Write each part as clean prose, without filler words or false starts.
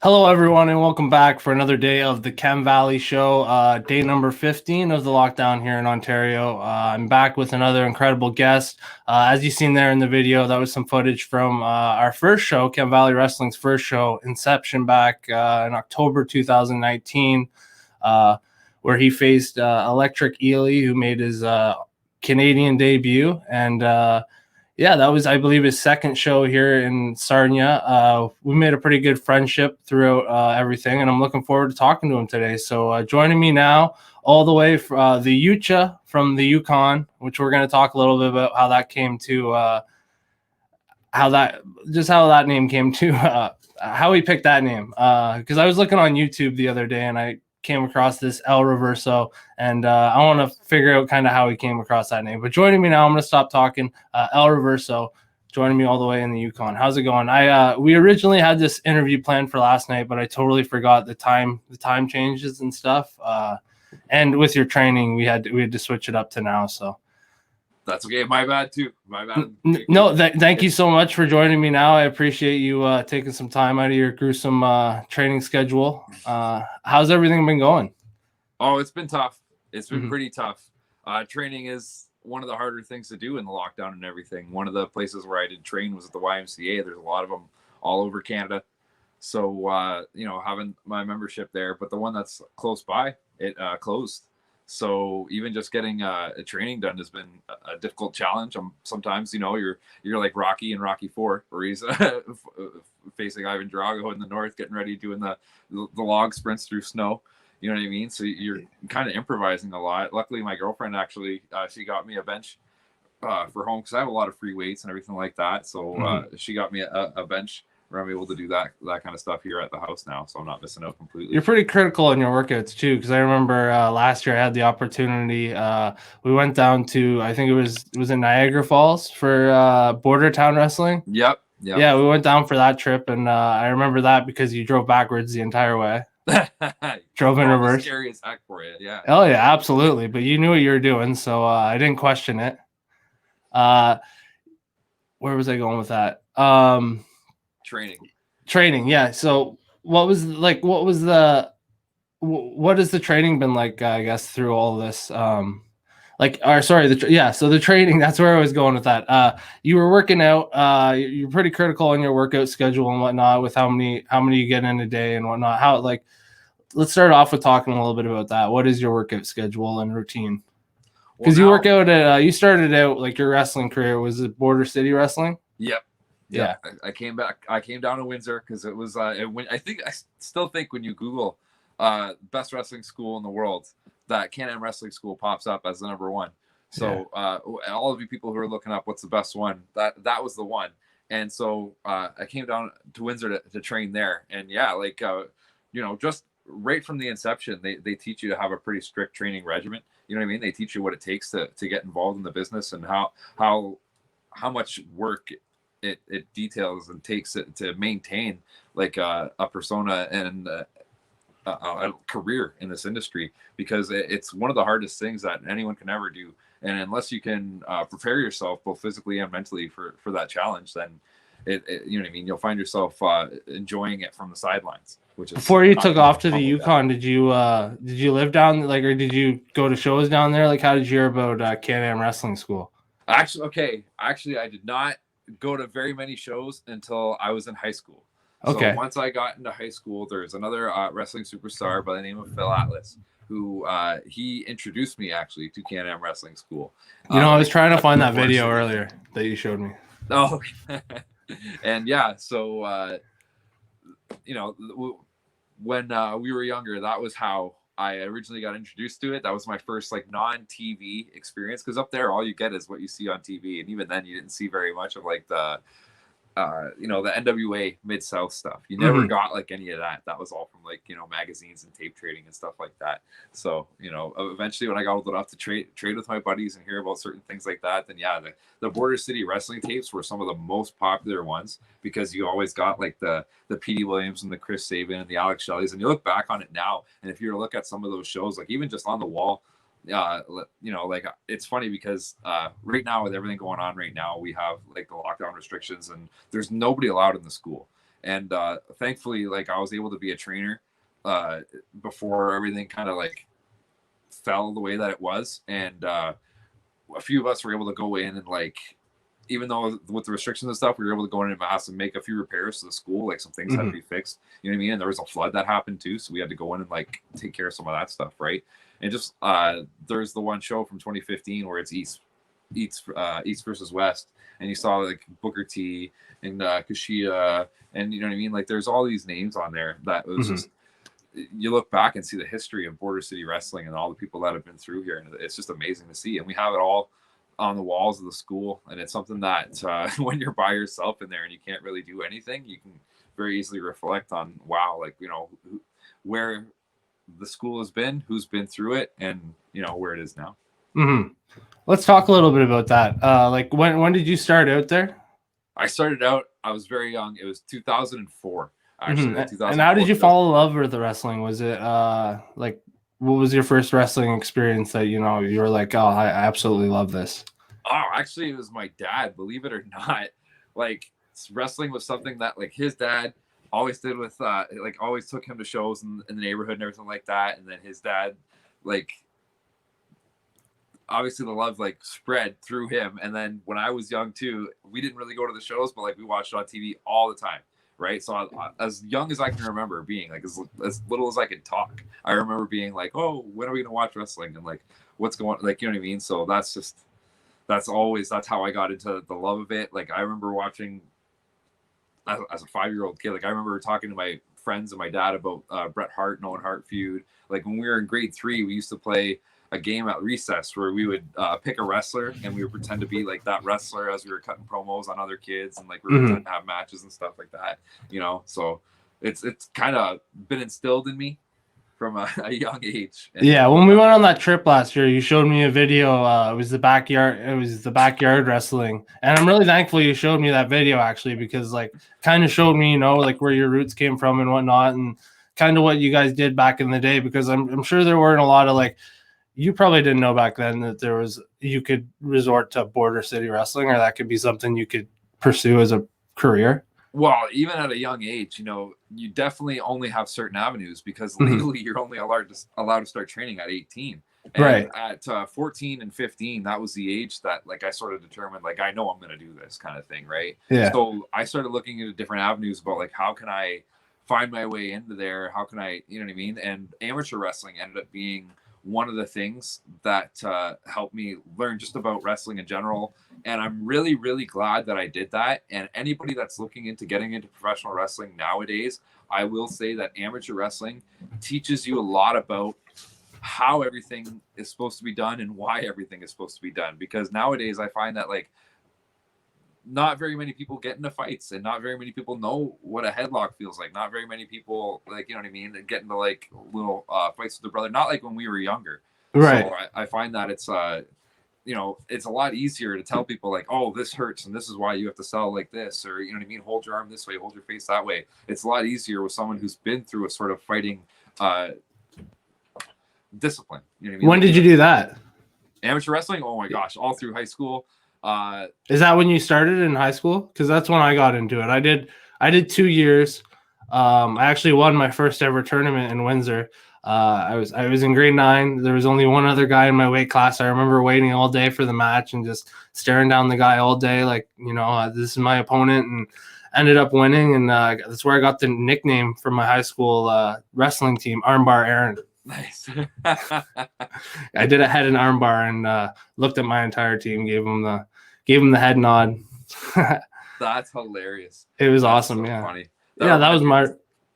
Hello, everyone, and welcome back for another day of the Chem Valley Show, day number 15 of the lockdown here in Ontario. I'm back with another incredible guest. As you've seen there in the video, that was some footage from our first show, Chem Valley Wrestling's first show, Inception, back in October 2019, where he faced Electric Ely, who made his Canadian debut. And yeah, that was, I believe, his second show here in Sarnia. We made a pretty good friendship throughout everything, and I'm looking forward to talking to him today. So joining me now, all the way from the Yucha from the Yukon, which we're going to talk a little bit about how that came to, how that name came to, how he picked that name. Because I was looking on YouTube the other day, and I came across this El Reverso, and I want to figure out kind of how he came across that name. But joining me now, I'm going to stop talking. El Reverso, joining me all the way in the Yukon. How's it going? We originally had this interview planned for last night, but I totally forgot the time changes and stuff. And with your training, we had to switch it up to now. So that's okay. My bad too. My bad. No, thank you so much for joining me now. I appreciate you taking some time out of your gruesome training schedule. How's everything been going? Oh, it's been tough. It's been pretty tough. Training is one of the harder things to do in the lockdown and everything. One of the places where I did train was at the YMCA. There's a lot of them all over Canada. So, having my membership there, but the one that's close by, it closed. So even just getting a training done has been a difficult challenge. Sometimes, you're like Rocky in Rocky 4, where he's facing Ivan Drago in the north, getting ready, doing the log sprints through snow. You know what I mean? So you're kind of improvising a lot. Luckily, my girlfriend actually, she got me a bench for home because I have a lot of free weights and everything like that. So she got me a bench where I'm able to do that kind of stuff here at the house now, so I'm not missing out completely. You're pretty critical in your workouts too, because I remember last year I had the opportunity. We went down to, I think it was in Niagara Falls for Border Town Wrestling. Yep. Yeah, we went down for that trip, and I remember that because you drove backwards the entire way. Drove in reverse. Scary as heck for you, yeah. Oh yeah, absolutely. But you knew what you were doing, so I didn't question it. Where was I going with that? Training, yeah. So what has the training been like, I guess, through all this? So the training, that's where I was going with that. You were working out, you're pretty critical on your workout schedule and whatnot, with how many you get in a day and whatnot. Let's start off with talking a little bit about that. What is your workout schedule and routine? Because you work out at, you started out, like, your wrestling career, was it Border City Wrestling? Yep. Yeah. I came down to Windsor because it was, I still think when you Google best wrestling school in the world, that Can-Am Wrestling School pops up as the number one. So all of you people who are looking up what's the best one, that was the one. And so I came down to Windsor to train there. And just right from the inception, they teach you to have a pretty strict training regimen. You know what I mean? They teach you what it takes to get involved in the business, and how much work it details and takes it to maintain like a persona and a career in this industry, because it's one of the hardest things that anyone can ever do. And unless you can prepare yourself both physically and mentally for that challenge, then it you know what I mean, you'll find yourself enjoying it from the sidelines. Which is, before you took off to the Yukon, did you live down, like, or did you go to shows down there? Like, how did you hear about Can-Am Wrestling School? Actually, I did not go to very many shows until I was in high school. Okay. So once I got into high school, there's another wrestling superstar by the name of Phil Atlas, who he introduced me actually to Can-Am Wrestling School. I was trying to find that video earlier that you showed me. Oh, and yeah, so when we were younger, that was how I originally got introduced to it. That was my first like non-TV experience, because up there all you get is what you see on TV, and even then you didn't see very much of like the the NWA Mid-South stuff. You never got like any of that. That was all from like magazines and tape trading and stuff like that. So eventually when I got old enough to trade with my buddies and hear about certain things like that, then the Border City wrestling tapes were some of the most popular ones, because you always got like the Petey Williams and the Chris Sabin and the Alex Shelley's, and you look back on it now, and if you were to look at some of those shows, like even just on the wall, it's funny because right now, with everything going on right now, we have like the lockdown restrictions, and there's nobody allowed in the school. And thankfully, like I was able to be a trainer before everything kind of like fell the way that it was. And a few of us were able to go in and like, even though with the restrictions and stuff, we were able to go in mass and make a few repairs to the school. Like some things had to be fixed. You know what I mean? And there was a flood that happened too, so we had to go in and like take care of some of that stuff, right? And just there's the one show from 2015 where it's East versus West, and you saw like Booker T and Kushida, and you know what I mean? Like there's all these names on there that was just, you look back and see the history of Border City Wrestling and all the people that have been through here, and it's just amazing to see. And we have it all on the walls of the school, and it's something that when you're by yourself in there and you can't really do anything, you can very easily reflect on, wow, like, you know, where the school has been, who's been through it, and you know where it is now. Let's talk a little bit about that. Like when did you start out there? I started out, I was very young. It was 2004 actually. 2004. And how did you fall in love with the wrestling? Was it like, what was your first wrestling experience that, you know, you were like, oh, I absolutely love this? Oh, actually, it was my dad, believe it or not. Like, wrestling was something that, like, his dad always did with, like, always took him to shows in the neighborhood and everything like that. And then his dad, like, obviously the love, like, spread through him. And then when I was young, too, we didn't really go to the shows, but, like, we watched it on TV all the time. Right. So as young as I can remember being, like, as little as I could talk, I remember being like, oh, when are we going to watch wrestling? And like, what's going on? Like, you know what I mean? So that's how I got into the love of it. Like, I remember watching as a 5-year-old kid, like I remember talking to my friends and my dad about Bret Hart and Owen Hart feud. Like when we were in grade 3, we used to play a game at recess where we would pick a wrestler and we would pretend to be like that wrestler as we were cutting promos on other kids, and like we were pretending to have matches and stuff like that, you know. So it's kind of been instilled in me from a young age. And yeah, when we went on that trip last year, you showed me a video. It was the backyard wrestling, and I'm really thankful you showed me that video actually, because like kind of showed me, you know, like where your roots came from and whatnot, and kind of what you guys did back in the day. Because I'm sure there weren't a lot of, like, you probably didn't know back then that you could resort to Border City Wrestling, or that could be something you could pursue as a career. Well, even at a young age, you know, you definitely only have certain avenues, because legally you're only allowed to start training at 18. And right. At 14 and 15, that was the age that, like, I sort of determined, like, I know I'm going to do this kind of thing, right? Yeah. So I started looking into different avenues about, like, how can I find my way into there? How can I, you know what I mean? And amateur wrestling ended up being one of the things that helped me learn just about wrestling in general. And I'm really, really glad that I did that. And anybody that's looking into getting into professional wrestling nowadays, I will say that amateur wrestling teaches you a lot about how everything is supposed to be done and why everything is supposed to be done. Because nowadays I find that, like, not very many people get into fights, and not very many people know what a headlock feels like. Not very many people, like, you know what I mean, get into like little fights with their brother. Not like when we were younger. Right. So I find that it's you know, it's a lot easier to tell people, like, oh, this hurts and this is why you have to sell like this, or, you know what I mean, hold your arm this way, hold your face that way. It's a lot easier with someone who's been through a sort of fighting discipline. You know what I mean? When did you do that? Amateur wrestling? Oh my gosh, all through high school. Is that when you started in high school? Because that's when I got into it. I did 2 years. I actually won my first ever tournament in Windsor. I was in grade 9. There was only one other guy in my weight class. I remember waiting all day for the match and just staring down the guy all day, like, you know, this is my opponent, and ended up winning. And that's where I got the nickname from my high school wrestling team, Armbar Aaron. Nice. I did a head and armbar and looked at my entire team, gave them the head nod. That's hilarious. It was awesome. So funny. That was my.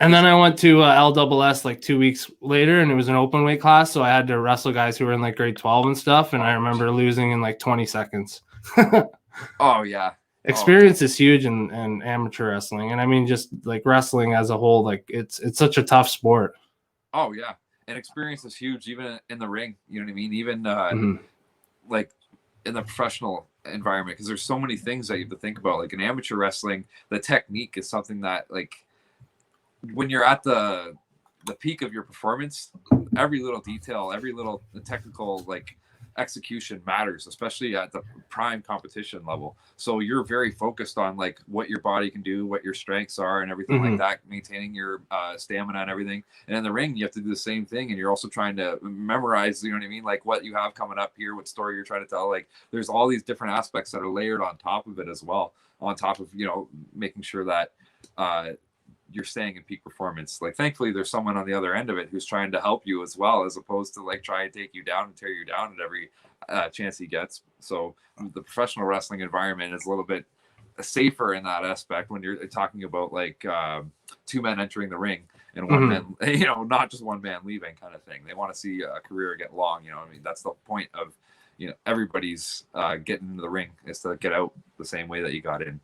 And then I went to LSS like 2 weeks later, and it was an open weight class, so I had to wrestle guys who were in like grade 12 and stuff. And I remember losing in like 20 seconds. Oh yeah. Experience is huge in amateur wrestling, and I mean just like wrestling as a whole. Like it's such a tough sport. Oh yeah. And experience is huge, even in the ring. You know what I mean? Even like in the professional environment, because there's so many things that you have to think about. Like in amateur wrestling, the technique is something that, like, when you're at the peak of your performance, every little detail, every little technical, like, execution matters, especially at the prime competition level. So you're very focused on like what your body can do, what your strengths are, and everything like that, maintaining your stamina and everything. And in the ring, you have to do the same thing, and you're also trying to memorize, you know what I mean, like what you have coming up here, what story you're trying to tell. Like there's all these different aspects that are layered on top of it as well, on top of, you know, making sure that you're staying in peak performance. Like thankfully there's someone on the other end of it who's trying to help you as well, as opposed to like try and take you down and tear you down at every chance he gets. So the professional wrestling environment is a little bit safer in that aspect when you're talking about like two men entering the ring and one man, you know, not just one man leaving kind of thing. They want to see a career get long, you know what I mean? That's the point of, you know, everybody's getting into the ring is to get out the same way that you got in.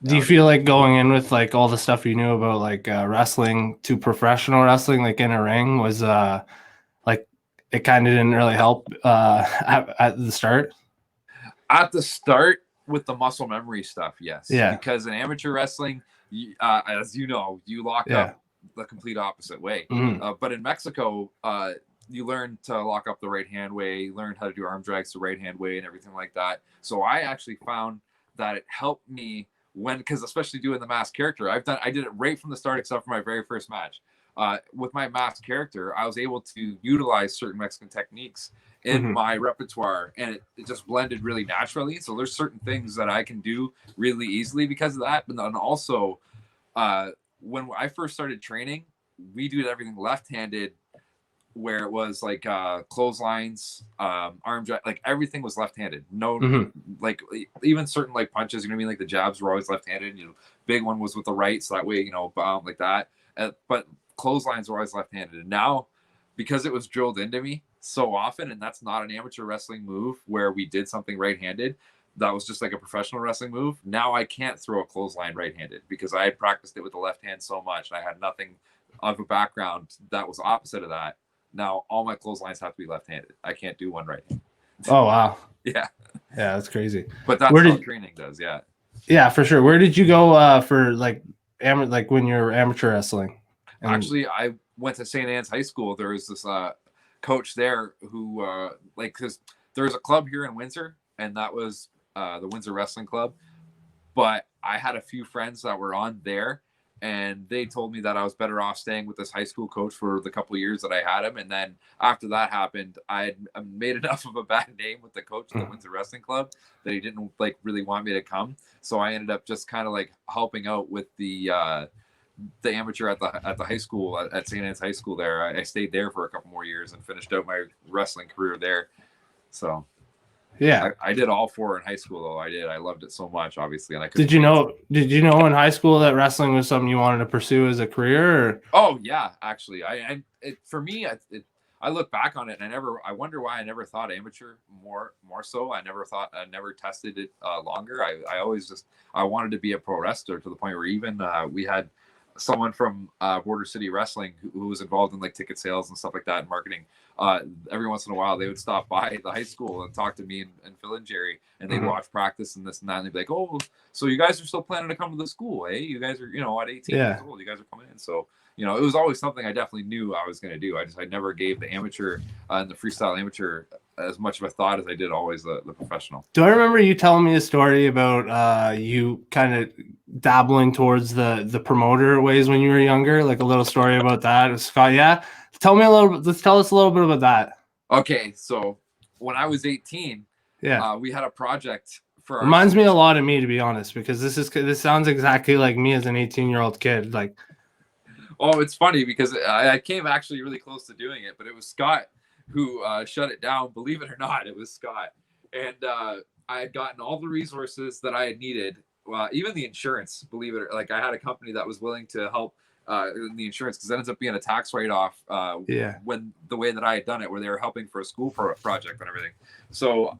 Do you feel like going in with like all the stuff you knew about like wrestling to professional wrestling, like in a ring, was like it kind of didn't really help at the start? At the start with the muscle memory stuff, yes. Yeah. Because in amateur wrestling, as you know, you lock up the complete opposite way. But in Mexico, you learn to lock up the right hand way, you learn how to do arm drags the right hand way and everything like that. So I actually found that it helped me because especially doing the masked character, I did it right from the start, except for my very first match. With my masked character, I was able to utilize certain Mexican techniques in my repertoire, and it just blended really naturally. So there's certain things that I can do really easily because of that. But then also, when I first started training, we did everything left-handed, where it was like clotheslines, arm drag, like everything was left-handed. No, like even certain like punches, you know what I mean? Like the jabs were always left-handed. You know, big one was with the right, so that way, you know, like that. But clotheslines were always left-handed. And now, because it was drilled into me so often, and that's not an amateur wrestling move where we did something right-handed, that was just like a professional wrestling move. Now I can't throw a clothesline right-handed because I had practiced it with the left hand so much, and I had nothing of a background that was opposite of that. Now all my clotheslines have to be left-handed. I can't do one right-handed. Oh wow. Yeah, that's crazy. But that's how training does. Yeah, for sure. Where did you go for like when you were amateur wrestling? Actually, I went to St. Anne's High School. There was this coach there who because there's a club here in Windsor, and that was the Windsor Wrestling Club. But I had a few friends that were on there, and they told me that I was better off staying with this high school coach for the couple of years that I had him. And then after that happened, I had made enough of a bad name with the coach of the Windsor Wrestling Club that he didn't like really want me to come. So I ended up just kind of like helping out with the amateur at the high school at St. Anne's High School there. I stayed there for a couple more years and finished out my wrestling career there. So yeah, I did all four in high school though. I loved it so much, obviously. And did you know in high school that wrestling was something you wanted to pursue as a career? Or? Oh yeah, actually, for me, I look back on it and I wonder why I never thought amateur more so. I never tested it longer. I always I wanted to be a pro wrestler to the point where even we had someone from Border City Wrestling who was involved in like ticket sales and stuff like that and marketing. Every once in a while they would stop by the high school and talk to me and Phil and Jerry, and they'd watch practice and this and that, and they'd be like, oh, so you guys are still planning to come to the school, eh? You guys are, you know, at 18 years old, you guys are coming in. So, you know, it was always something I definitely knew I was going to do. I never gave the amateur and the freestyle amateur as much of a thought as I did always the professional. Do I remember you telling me a story about you kind of dabbling towards the promoter ways when you were younger? Like a little story about that, Scott? Yeah, tell us a little bit about that. Okay, so when I was 18, we had a project for reminds me a lot of me, to be honest, because this sounds exactly like me as an 18-year-old kid. Like, oh, it's funny because I came actually really close to doing it, but it was Scott who shut it down. Believe it or not, it was Scott. And I had gotten all the resources that I had needed, even the insurance, believe it or like I had a company that was willing to help in the insurance, because it ends up being a tax write-off when the way that I had done it, where they were helping for a school project and everything. So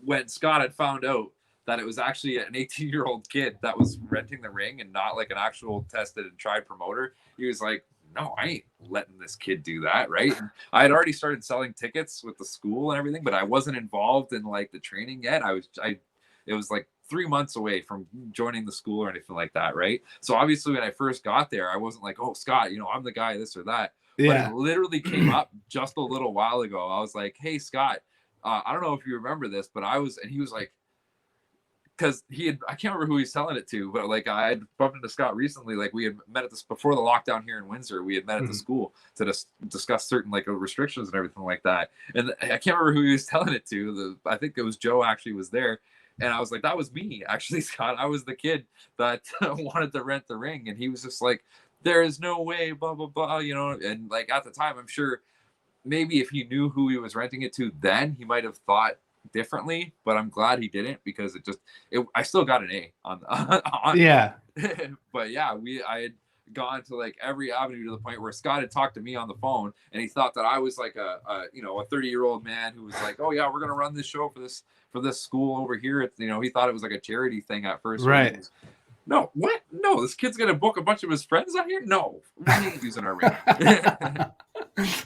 when Scott had found out that it was actually an 18-year-old kid that was renting the ring and not like an actual tested and tried promoter, he was like, no, I ain't letting this kid do that, right? And I had already started selling tickets with the school and everything, but I wasn't involved in like the training yet. It was like 3 months away from joining the school or anything like that, right? So obviously when I first got there, I wasn't like, oh, Scott, you know, I'm the guy, this or that. Yeah. But it literally came up just a little while ago. I was like, hey, Scott, I don't know if you remember this, but he was like, because I can't remember who he's telling it to, but like I had bumped into Scott recently. Like we had met at this before the lockdown here in Windsor. We had met at the school to discuss certain like restrictions and everything like that. And I can't remember who he was telling it to. I think it was Joe actually was there. And I was like, that was me, actually, Scott. I was the kid that wanted to rent the ring. And he was just like, there is no way, blah, blah, blah, you know. And like at the time, I'm sure maybe if he knew who he was renting it to then, he might have thought differently, but I'm glad he didn't, because I still got an A on Yeah. but yeah, I had gone to like every avenue to the point where Scott had talked to me on the phone, and he thought that I was like a 30-year-old man who was like, oh yeah, we're gonna run this show for this school over here. It's, he thought it was like a charity thing at first. Right. No, what? No, this kid's gonna book a bunch of his friends out here. No, we ain't using our ring.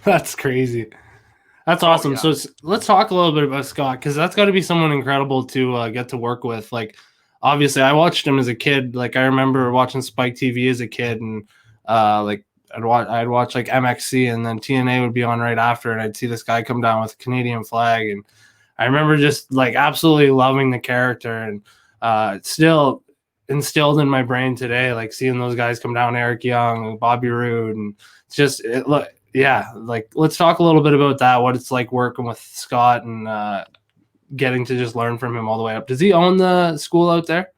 That's crazy. That's awesome. Yeah. So let's talk a little bit about Scott, because that's got to be someone incredible to get to work with. Like, obviously, I watched him as a kid. Like, I remember watching Spike TV as a kid, and like I'd watch like MXC, and then TNA would be on right after, and I'd see this guy come down with a Canadian flag, and I remember just like absolutely loving the character, and it's still instilled in my brain today. Like seeing those guys come down, Eric Young, Bobby Roode, and it's just look. Yeah, like let's talk a little bit about that, what it's like working with Scott and getting to just learn from him all the way up. Does he own the school out there?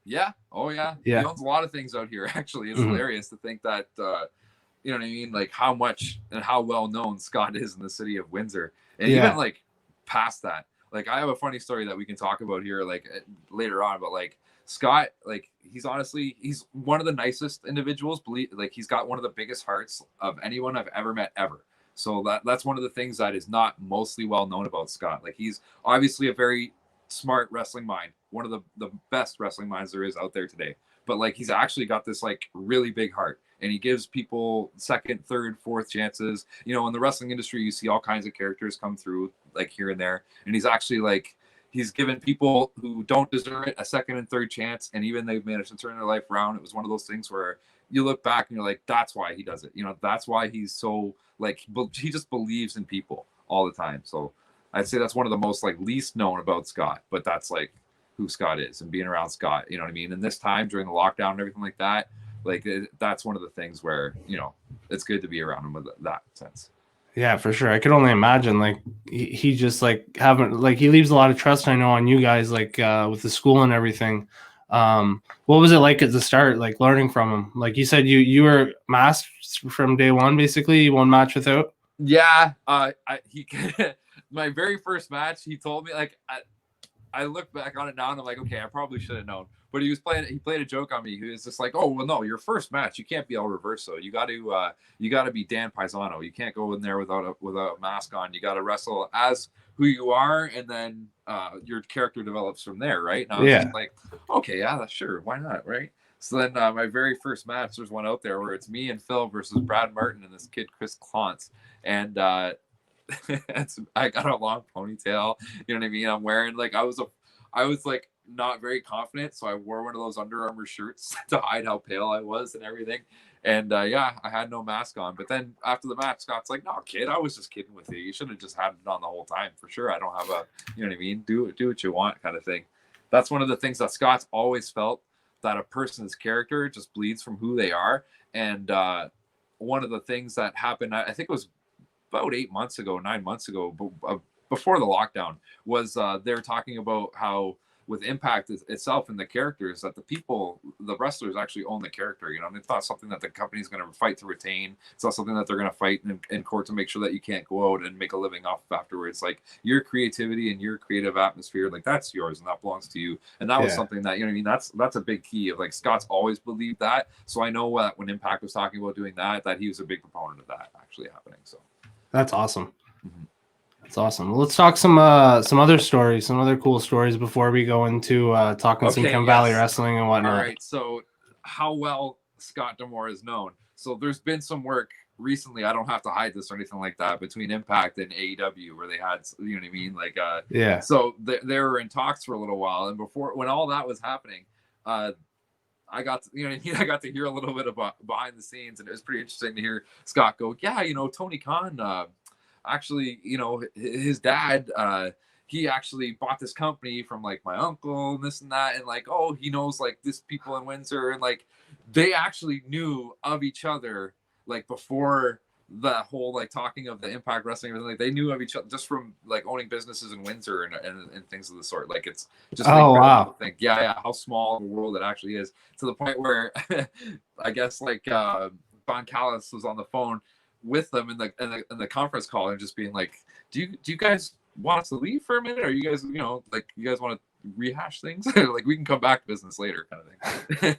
Yeah. Oh, yeah. Yeah. He owns a lot of things out here, actually. It's hilarious to think that, you know what I mean? Like how much and how well known Scott is in the city of Windsor. And even like past that, like I have a funny story that we can talk about here like later on, but like Scott, like he's one of the nicest individuals. Like he's got one of the biggest hearts of anyone I've ever met ever. So that's one of the things that is not mostly well known about Scott. Like he's obviously a very smart wrestling mind, one of the best wrestling minds there is out there today. But like he's actually got this like really big heart, and he gives people second, third, fourth chances. You know, in the wrestling industry, you see all kinds of characters come through like here and there, and he's actually like he's given people who don't deserve it a second and third chance, and even they've managed to turn their life around. It was one of those things where you look back and you're like, that's why he does it. You know, that's why he's so like he just believes in people all the time. So I'd say that's one of the most like least known about Scott, but that's like who Scott is and being around Scott. You know what I mean? And this time during the lockdown and everything like that, like that's one of the things where it's good to be around him with that sense. Yeah, for sure. I could only imagine like he just like he leaves a lot of trust, I know, on you guys, like with the school and everything. What was it like at the start, like learning from him? Like you said, you were masked from day one, basically, one match without. Yeah, he my very first match, he told me like I look back on it now and I'm like, okay, I probably should have known. But he played a joke on me. He was just like, oh well, no, your first match, you can't be El Reverso. You got to be Dan Paisano. You can't go in there without a mask on. You got to wrestle as who you are, and then your character develops from there, right? And I was just like, okay, yeah, sure, why not, right? So then my very first match, there's one out there where it's me and Phil versus Brad Martin and this kid Chris Klontz, and I got a long ponytail. You know what I mean? I'm wearing like I was like not very confident, so I wore one of those Under Armour shirts to hide how pale I was and everything. And I had no mask on. But then after the match, Scott's like, "No, kid, I was just kidding with you. You should have just had it on the whole time for sure. I don't have a, you know what I mean? Do what you want kind of thing." That's one of the things that Scott's always felt, that a person's character just bleeds from who they are. And one of the things that happened, I think it was about 9 months ago, before the lockdown, was they're talking about how with Impact itself and the characters, that the wrestlers actually own the character. You know, and it's not something that the company's going to fight to retain. It's not something that they're going to fight in court to make sure that you can't go out and make a living off of afterwards. Like your creativity and your creative atmosphere, like that's yours and that belongs to you. And that was something that, you know what I mean? That's a big key of like Scott's always believed that. So I know that when Impact was talking about doing that he was a big proponent of that actually happening. So that's awesome. Mm-hmm. That's awesome. Well, let's talk some other stories, some other cool stories before we go into talking some Chem Valley wrestling and whatnot. All right. So how well Scott D'Amore is known. So there's been some work recently, I don't have to hide this or anything like that, between Impact and AEW, where they had, you know what I mean? Like, so they were in talks for a little while. And when all that was happening, I got to hear a little bit about behind the scenes, and it was pretty interesting to hear Scott go, yeah, Tony Khan actually, you know, his dad, he actually bought this company from like my uncle and this and that, and like, oh, he knows like this people in Windsor, and like they actually knew of each other like before the whole like talking of the Impact Wrestling and everything. Like they knew of each other just from like owning businesses in Windsor and things of the sort. Like it's just Oh wow. think, yeah, how small the world it actually is, to the point where I guess like Don Callis was on the phone with them in the conference call and just being like, do you guys want us to leave for a minute? Or you guys, you know, like you guys want to rehash things? Like we can come back to business later, kind of thing.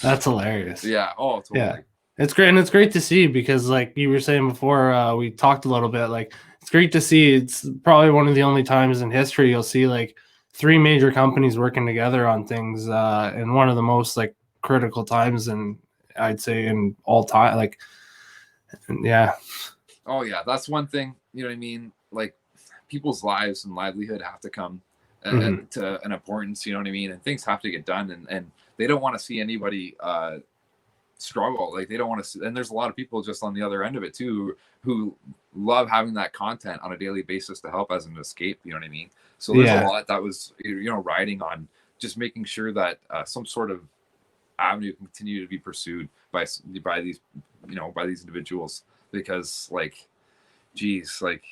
That's hilarious. Yeah. Oh, totally. Yeah. It's great, and it's great to see, because like you were saying before, we talked a little bit, like it's great to see. It's probably one of the only times in history you'll see like three major companies working together on things, in one of the most like critical times, and I'd say in all time. Like, yeah. Oh yeah, that's one thing. You know what I mean? Like people's lives and livelihood have to come to an importance. You know what I mean? And things have to get done, and they don't want to see anybody struggle. Like they don't want to. And there's a lot of people just on the other end of it too who love having that content on a daily basis to help as an escape. You know what I mean? So there's a lot that was, you know, riding on just making sure that some sort of avenue can continue to be pursued by these, you know, by these individuals, because like, geez, like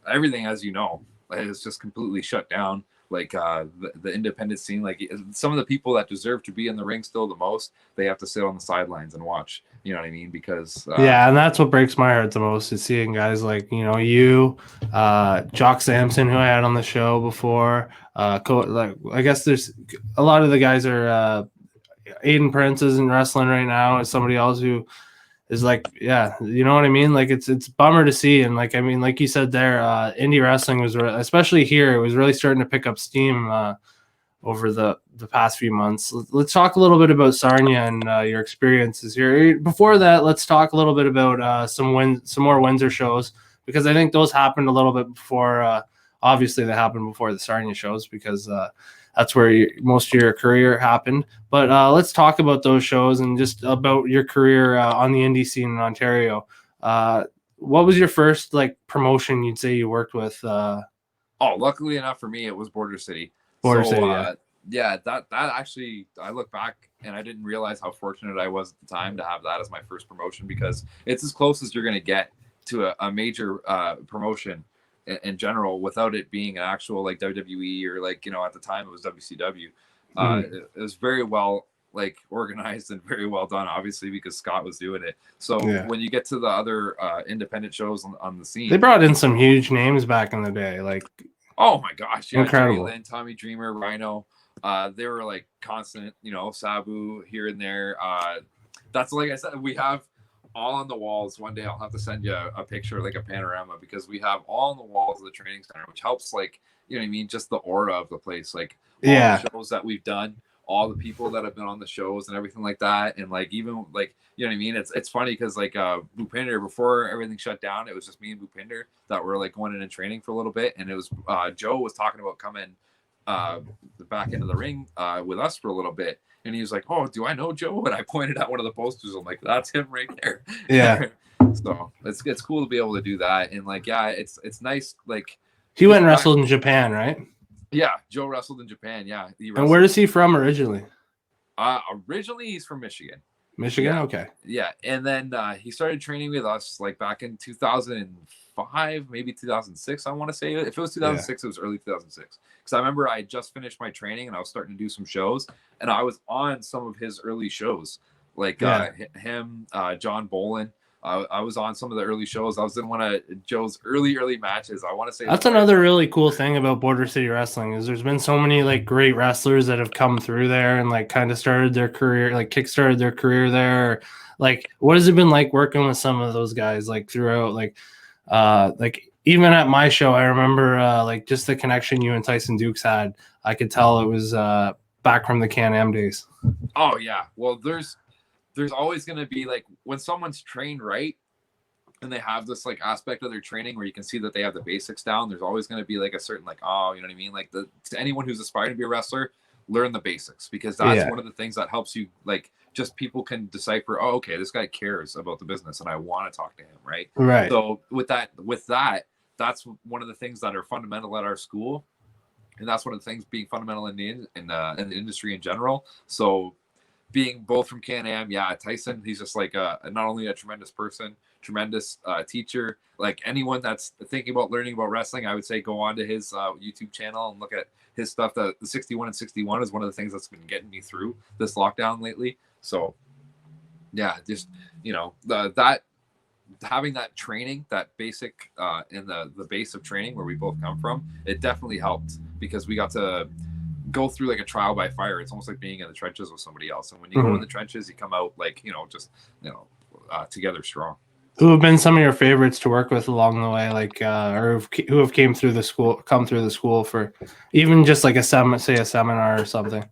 everything, as you know, is just completely shut down. Like the independent scene, like some of the people that deserve to be in the ring still the most, they have to sit on the sidelines and watch. You know what I mean? Because yeah, and that's what breaks my heart the most, is seeing guys like, you know, you, Jock Sampson, who I had on the show before. Like I guess there's a lot of the guys are Aiden Prince isn't wrestling right now, is somebody else who is like, yeah, you know what I mean? Like it's bummer to see. And like, I mean, like you said there, indie wrestling was especially here, it was really starting to pick up steam over the past few months. Let's talk a little bit about Sarnia and your experiences here. Before that, let's talk a little bit about some more Windsor shows, because I think those happened a little bit before. Obviously, they happened before the Sarnia shows, because that's where most of your career happened. But let's talk about those shows and just about your career on the indie scene in Ontario. What was your first like promotion you'd say you worked with? Oh, luckily enough for me, it was Border City. City, yeah, that actually, I look back and I didn't realize how fortunate I was at the time to have that as my first promotion, because it's as close as you're going to get to a major promotion in general without it being an actual like WWE, or like, you know, at the time it was WCW. It was very well like organized and very well done, obviously, because Scott was doing it. So when you get to the other independent shows on the scene, they brought in some huge names back in the day, like, oh my gosh, yeah, incredible. Jerry Lynn, Tommy Dreamer, Rhino. They were like constant, you know, Sabu here and there. That's, like I said, we have all on the walls. One day I'll have to send you a picture, like a panorama, because we have all on the walls of the training center, which helps, like, you know what I mean, just the aura of the place, like all the shows that we've done, all the people that have been on the shows and everything like that. And like, even like, you know what I mean? It's funny because like Bhupinder, before everything shut down, it was just me and Bhupinder that were like going in and training for a little bit. And it was Joe was talking about coming back into the ring with us for a little bit. And he was like, oh, do I know Joe? And I pointed at one of the posters. I'm like, that's him right there. Yeah. So it's cool to be able to do that. And like, yeah, it's nice. Like, he went and wrestled in Japan, right? Yeah, Joe wrestled in Japan. Yeah. And where is he from originally? Originally, he's from Michigan. Michigan, yeah. Okay. Yeah, and then he started training with us like back in 2005, maybe 2006. I want to say, if it was 2006, it was early 2006. Because I remember I just finished my training and I was starting to do some shows, and I was on some of his early shows, like him, John Bolin. I was on some of the early shows. I was in one of Joe's early matches. I want to say that's another really cool thing about Border City Wrestling, is there's been so many like great wrestlers that have come through there and like kind of started their career, like kickstarted their career there. Like, what has it been like working with some of those guys like throughout, like even at my show, I remember like just the connection you and Tyson Dukes had. I could tell it was back from the Can-Am days. Oh yeah, well there's always going to be like, when someone's trained right and they have this like aspect of their training where you can see that they have the basics down, there's always going to be like a certain like, oh, you know what I mean? Like to anyone who's aspiring to be a wrestler, learn the basics, because that's one of the things that helps you like just people can decipher, oh, okay, this guy cares about the business and I want to talk to him, right? Right. So with that, that's one of the things that are fundamental at our school, and that's one of the things being fundamental in the industry in general. So being both from Can-Am, yeah, Tyson, he's just like not only a tremendous person, tremendous teacher. Like anyone that's thinking about learning about wrestling, I would say go on to his YouTube channel and look at his stuff. The 61 and 61 is one of the things that's been getting me through this lockdown lately. So yeah, just that having that training, that basic in the base of training where we both come from, it definitely helped because we got to go through like a trial by fire. It's almost like being in the trenches with somebody else. And when you go in the trenches, you come out like, together strong. Who have been some of your favorites to work with along the way, like, or who have come through the school for even just like a seminar or something?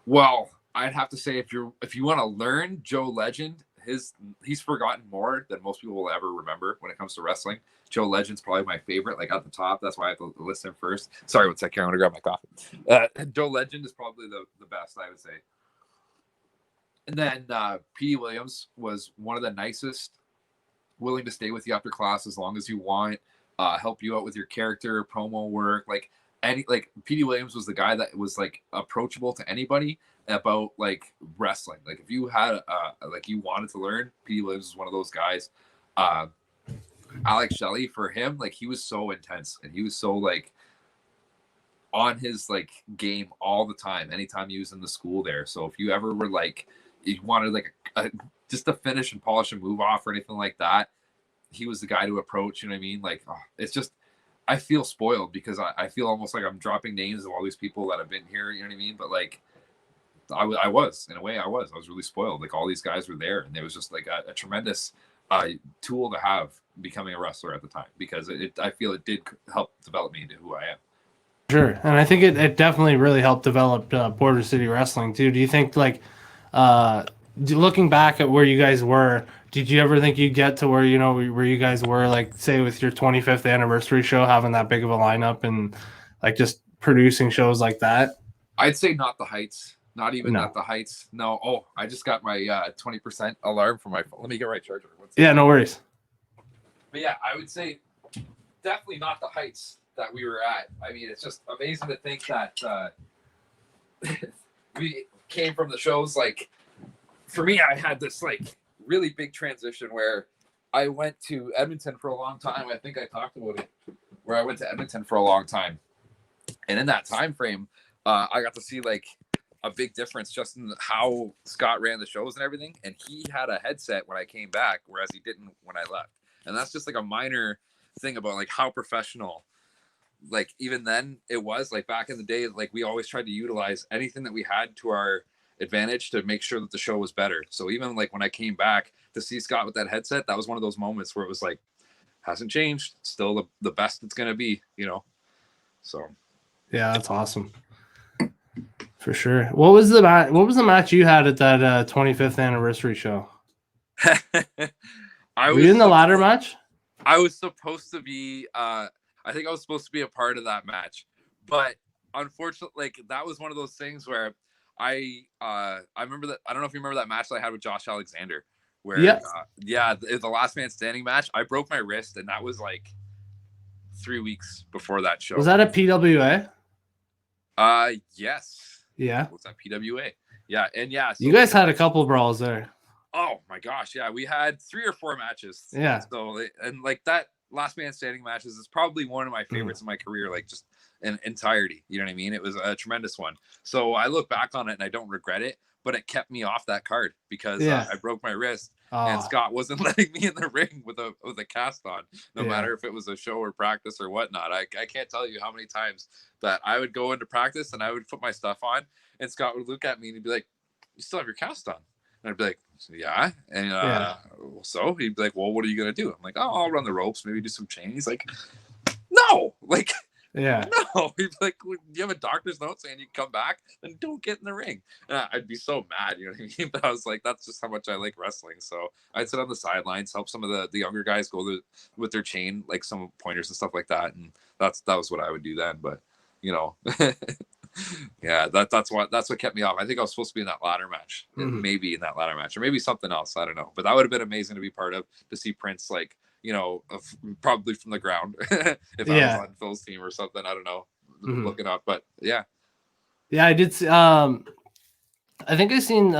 Well, I'd have to say if you want to learn Joe Legend, he's forgotten more than most people will ever remember when it comes to wrestling. Joe Legend's probably my favorite, like at the top. That's why I have to list him first. Sorry, one second. I'm going to grab my coffee. Joe Legend is probably the best, I would say. And then P.D. Williams was one of the nicest, willing to stay with you after class as long as you want, help you out with your character, promo work. Like P.D. Williams was the guy that was like approachable to anybody about like wrestling. Like if you had like you wanted to learn, P.D. Williams was one of those guys. Alex Shelley, for him, like he was so intense and he was so like on his like game all the time anytime he was in the school there. So if you ever were like you wanted like just to finish and polish and move off or anything like that, he was the guy to approach. You know what I mean? Like it's just I feel spoiled because I feel almost like I'm dropping names of all these people that have been here. You know what I mean? But like I was in a way I was really spoiled. Like all these guys were there and it was just like a tremendous tool to have becoming a wrestler at the time because I feel it did help develop me into who I am. Sure, and I think it definitely really helped develop Border City Wrestling too. Do you think like looking back at where you guys were, did you ever think you'd get to where where you guys were, like say with your 25th anniversary show, having that big of a lineup and like just producing shows like that? I'd say not the heights. Not even at the heights. No. Oh, I just got my 20% alarm for my phone. Let me get right charger. Yeah, no worries. But yeah, I would say definitely not the heights that we were at. I mean, it's just amazing to think that we came from the shows. Like, for me, I had this like really big transition where I went to Edmonton for a long time. I think I talked about it, where I went to Edmonton for a long time. And in that time frame, I got to see like a big difference just in how Scott ran the shows and everything. And he had a headset when I came back, whereas he didn't when I left. And that's just like a minor thing about like how professional, like even then it was. Like back in the day, like we always tried to utilize anything that we had to our advantage to make sure that the show was better. So even like when I came back to see Scott with that headset, that was one of those moments where it was like, hasn't changed, still the best it's going to be, so. Yeah, that's awesome. For sure. What was the match you had at that 25th anniversary show? Were you in the ladder match? I was supposed to be. I think I was supposed to be a part of that match, but unfortunately, like that was one of those things where I remember that. I don't know if you remember that match that I had with Josh Alexander, where the last man standing match. I broke my wrist, and that was like 3 weeks before that show. Was that a PWA? Yes. Yeah. Was that PWA? Yeah, and yeah. So you guys had a couple brawls there. Oh my gosh, yeah, we had 3 or 4 matches. Yeah. So and like that last man standing matches is probably one of my favorites in my career, like just in entirety. You know what I mean? It was a tremendous one. So I look back on it and I don't regret it, but it kept me off that card because I broke my wrist and Scott wasn't letting me in the ring with a cast on, no matter if it was a show or practice or whatnot. I can't tell you how many times that I would go into practice and I would put my stuff on and Scott would look at me and he'd be like, "You still have your cast on?" And I'd be like, "Yeah." And so he'd be like, "Well, what are you going to do?" I'm like, "Oh, I'll run the ropes, maybe do some chain." He's like, "No, like, no." He'd be like, "Do you have a doctor's note saying you can come back? Then don't get in the ring." And I'd be so mad, you know what I mean? But I was like, that's just how much I like wrestling. So I'd sit on the sidelines, help some of the younger guys go with their chain, like some pointers and stuff like that. And that was what I would do then. But, Yeah, that's what kept me off. I think I was supposed to be in that ladder match, Mhm. maybe in that ladder match, or maybe something else. I don't know, but that would have been amazing to be part of, to see Prince, like, probably from the ground if I was Yeah. on Phil's team or something. I don't know, Mhm. looking up, but yeah. Yeah, I did see, I think I seen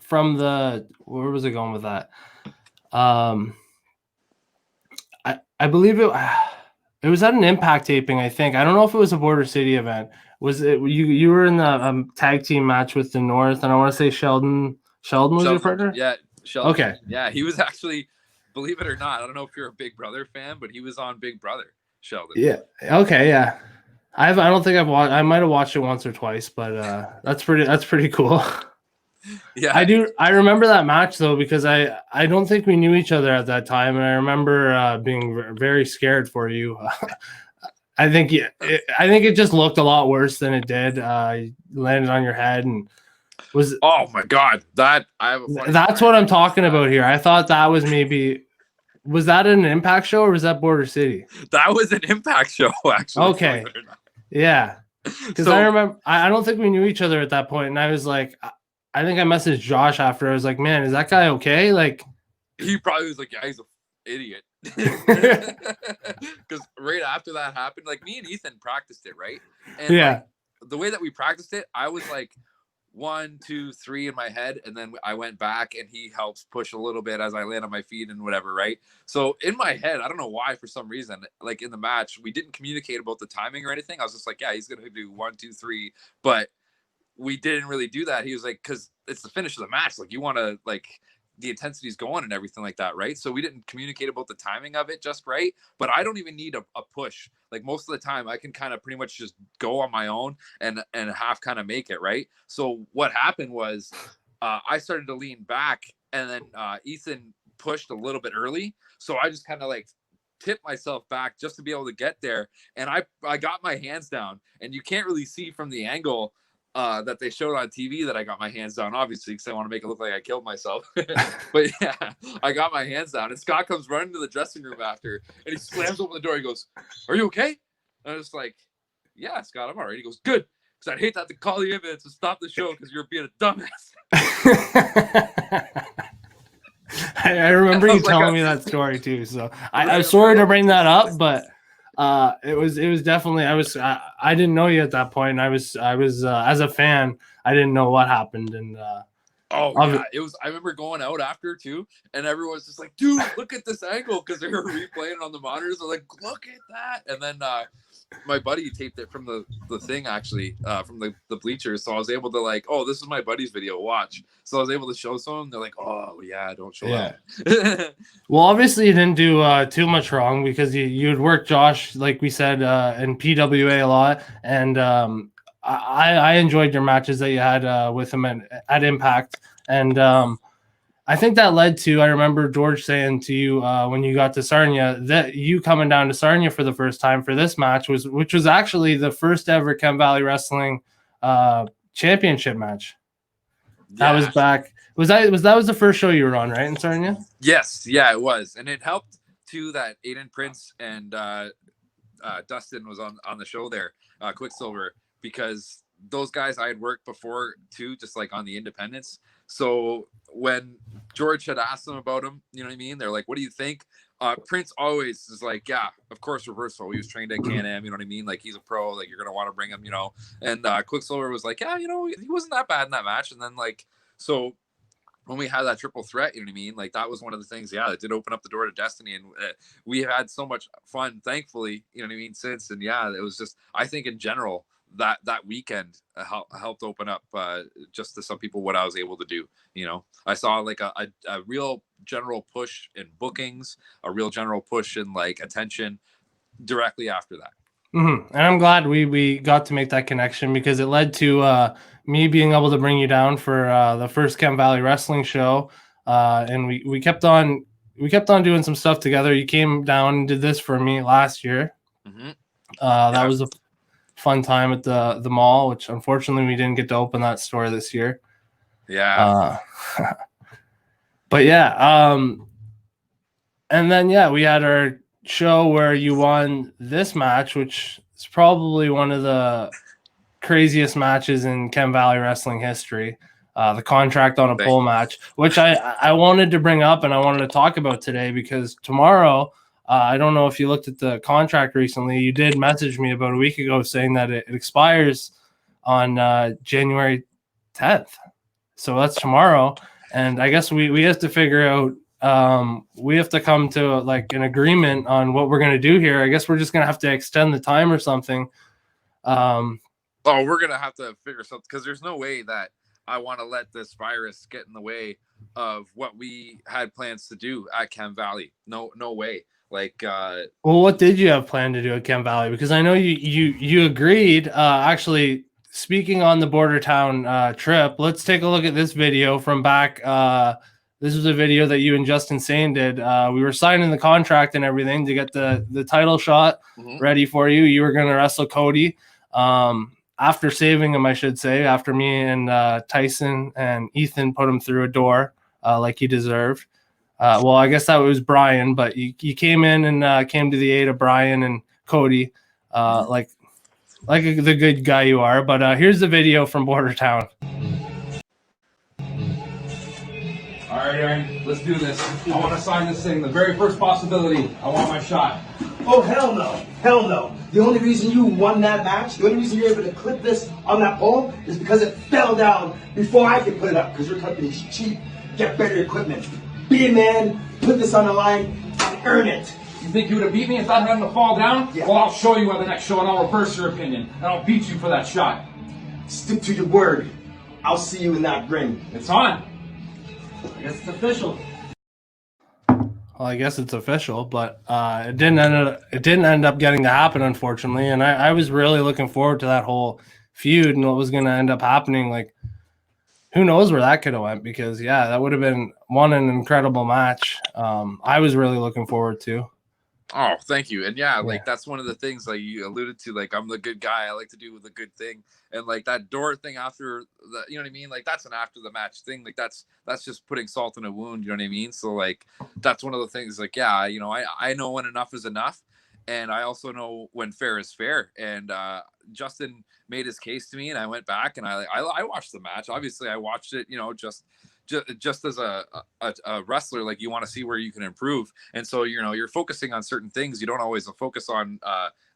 from the where was I going with that? Um I believe it was at an Impact taping, I think. I don't know if it was a Border City event. Was it you were in the tag team match with the North, and I want to say Sheldon was your Sheldon, partner? yeah, Sheldon, Okay. yeah, he was actually, believe it or not, I don't know if you're a Big Brother fan, but he was on Big Brother, Sheldon. Yeah. Okay, yeah. I don't think I've watched. I might have watched it once or twice, but that's pretty cool. Yeah, I remember that match though, because I don't think we knew each other at that time, and I remember being very scared for you. I think I think it just looked a lot worse than it did. You landed on your head and was oh my god, that I have a funny that's story what I'm about talking that. about here. I thought that was maybe was that an Impact show or was that Border City? That was an Impact show, actually, believe Okay, it or not. yeah, because I So remember I don't think we knew each other at that point, and I was like, I think I messaged Josh after. I was like, man, is that guy okay? Like, he probably was like, yeah, he's an idiot. Because right after that happened, like, me and Ethan practiced it, right? And yeah, like, the way that we practiced it, I was like 1, 2, 3 in my head, and then I went back and he helps push a little bit as I land on my feet and whatever, right? So in my head, I don't know why, for some reason, like in the match, we didn't communicate about the timing or anything. I was just like, yeah, he's gonna do 1, 2, 3, but we didn't really do that. He was like, because it's the finish of the match, like, you want to, like, the intensity's going and everything like that, right? So we didn't communicate about the timing of it just right. But I don't even need a push. Like, most of the time, I can kind of pretty much just go on my own and half kind of make it, right? So what happened was, I started to lean back, and then Ethan pushed a little bit early, so I just kind of like tipped myself back just to be able to get there, and I got my hands down, and you can't really see from the angle that they showed on TV that I got my hands down, obviously, because I want to make it look like I killed myself. But yeah, I got my hands down, and Scott comes running to the dressing room after, and he slams open the door. He goes, "Are you okay?" And I was like, "Yeah, Scott, I'm all right." He goes, "Good, because I'd hate to have to call the ambulance to stop the show because you're being a dumbass." I remember you telling me that story too. So I'm sorry to bring that up, but it was definitely I didn't know you at that point. I was as a fan, I didn't know what happened, and oh yeah, it was. I remember going out after too, and everyone's just like, "Dude, look at this angle," because they were replaying it on the monitors. They're like, "Look at that!" And then my buddy taped it from the thing, actually, from the bleachers. So I was able to, like, oh, this is my buddy's video. Watch. So I was able to show some. They're like, "Oh yeah, don't show that." Well, obviously you didn't do too much wrong because you'd worked Josh, like we said, in PWA a lot, and I enjoyed your matches that you had with him at Impact, and I think that led to, I remember George saying to you when you got to Sarnia that you coming down to Sarnia for the first time for this match which was actually the first ever Chem Valley Wrestling championship match. That was back. Was that was the first show you were on, right, in Sarnia? Yes, yeah, it was, and it helped too that Aiden Prince and Dustin was on the show there, Quicksilver, because those guys I had worked before too, just like on the independents. So when George had asked them about him, you know what I mean? They're like, "What do you think?" Prince always is like, "Yeah, of course, Reverso. He was trained at Can-Am, you know what I mean? Like, he's a pro. Like, you're gonna want to bring him, you know." And Quicksilver was like, "Yeah, he wasn't that bad in that match." And then, like, so when we had that triple threat, you know what I mean? Like, that was one of the things, yeah, that did open up the door to Destiny. And we had so much fun, thankfully, you know what I mean, since. And yeah, it was just, I think in general, that weekend helped open up just to some people what I was able to do. You know, I saw like a real general push in bookings, a real general push in like attention directly after that. Mm-hmm. And I'm glad we got to make that connection because it led to me being able to bring you down for the first Chem Valley Wrestling show, and we kept on doing some stuff together. You came down and did this for me last year. Mm-hmm. That was a fun time at the mall, which unfortunately we didn't get to open that store this year. Yeah. But yeah, and then yeah, we had our show where you won this match, which is probably one of the craziest matches in Chem Valley wrestling history. The contract on a pole match, which I wanted to bring up and I wanted to talk about today because tomorrow, I don't know if you looked at the contract recently. You did message me about a week ago saying that it expires on January 10th. So that's tomorrow. And I guess we have to figure out, we have to come to like an agreement on what we're going to do here. I guess we're just going to have to extend the time or something. We're going to have to figure something because there's no way that I want to let this virus get in the way of what we had plans to do at Chem Valley. No way. Like, well, what did you have planned to do at Chem Valley? Because I know you agreed. Actually, speaking on the border town trip, let's take a look at this video from back. This was a video that you and Justin Sane did. We were signing the contract and everything to get the title shot ready for you. You were going to wrestle Cody. After saving him, I should say, after me and Tyson and Ethan put him through a door like he deserved. Well, I guess that was Brian, but you came in and came to the aid of Brian and Cody, like the good guy you are. But here's the video from Border Town. All right, Aaron, let's do this. I want to sign this thing. The very first possibility, I want my shot. Oh, hell no. Hell no. The only reason you won that match, the only reason you're able to clip this on that pole is because it fell down before I could put it up, because your company's cheap. Get better equipment. Be a man, put this on the line, and earn it. You think you would have beat me if I hadn't fall down? Yeah. Well, I'll show you at the next show, and I'll reverse your opinion, and I'll beat you for that shot. Stick to your word. I'll see you in that ring. It's on. I guess it's official. Well, I guess it's official, but it didn't end up getting to happen, unfortunately. And I was really looking forward to that whole feud and what was going to end up happening. Like, who knows where that could have went? Because that would have been an incredible match. I was really looking forward to. Oh, thank you. And like that's one of the things like you alluded to, like I'm the good guy. I like to do the good thing. And like that door thing after the, you know what I mean? Like that's an after the match thing. Like that's just putting salt in a wound. You know what I mean? So like, that's one of the things like, I know when enough is enough. And I also know when fair is fair. And Justin made his case to me and I went back and I watched the match. Obviously I watched it, just as a wrestler, like you want to see where you can improve. And so, you're focusing on certain things. You don't always focus on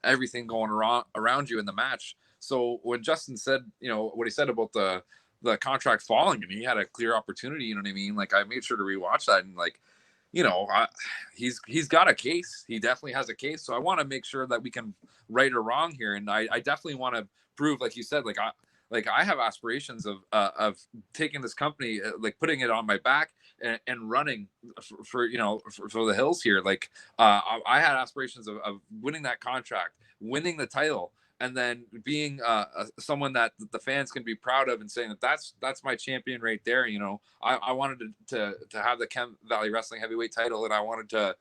everything going around you in the match. So when Justin said, what he said about the contract falling to me, he had a clear opportunity. You know what I mean? Like I made sure to rewatch that and like, he's got a case. He definitely has a case. So I want to make sure that we can right or wrong here. And I definitely want to prove, like you said, I have aspirations of taking this company, like putting it on my back and running for the hills here. Like I had aspirations of winning that contract, winning the title, and then being someone that the fans can be proud of and saying that's my champion right there. I wanted to have the Chem Valley Wrestling Heavyweight title, and I wanted to,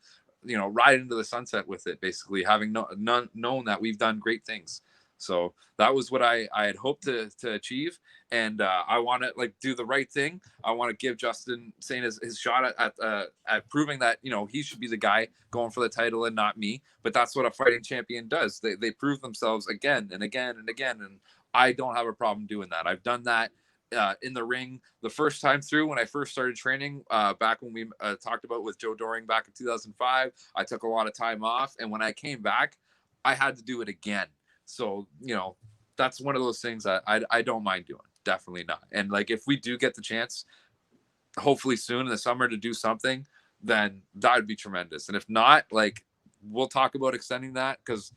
ride into the sunset with it, basically having known that we've done great things. So that was what I had hoped to achieve. And I want to do the right thing. I want to give Justin Sane his shot at proving that, he should be the guy going for the title and not me. But that's what a fighting champion does. They prove themselves again and again and again. And I don't have a problem doing that. I've done that in the ring the first time through when I first started training back when we talked about with Joe Doring back in 2005. I took a lot of time off. And when I came back, I had to do it again. So, that's one of those things that I don't mind doing. Definitely not. And like, if we do get the chance, hopefully soon in the summer to do something, then that would be tremendous. And if not, like, we'll talk about extending that because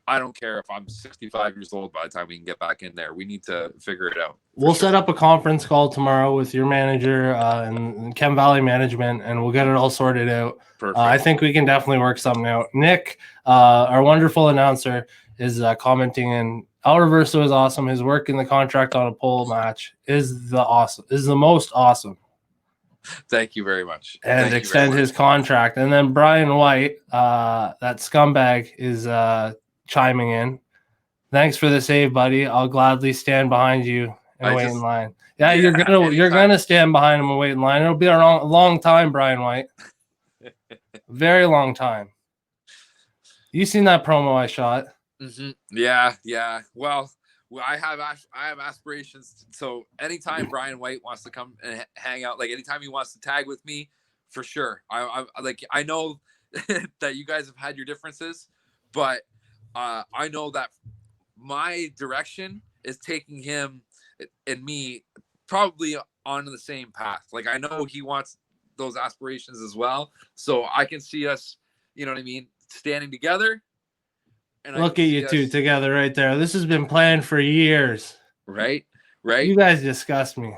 I don't care if I'm 65 years old by the time we can get back in there. We need to figure it out. We'll set up a conference call tomorrow with your manager and Chem Valley management, and we'll get it all sorted out. Perfect. I think we can definitely work something out. Nick, our wonderful announcer, is commenting, and El Reverso is awesome. His work in the contract on a pole match is the most awesome. Thank you very much. And extend his contract. And then Brian White, that scumbag, is chiming in. Thanks for the save, buddy. I'll gladly stand behind you and wait in line. Yeah, you're gonna stand behind him and wait in line. It'll be a long time, Brian White. Very long time. You seen that promo I shot? Mm-hmm. Yeah. Well, Well, I have aspirations. So anytime Brian White wants to come and hang out, like anytime he wants to tag with me, for sure. I know that you guys have had your differences, but I know that my direction is taking him and me probably on the same path. Like I know he wants those aspirations as well, so I can see us, you know what I mean, standing together. And Look at you two together right there. This has been planned for years. Right. You guys disgust me.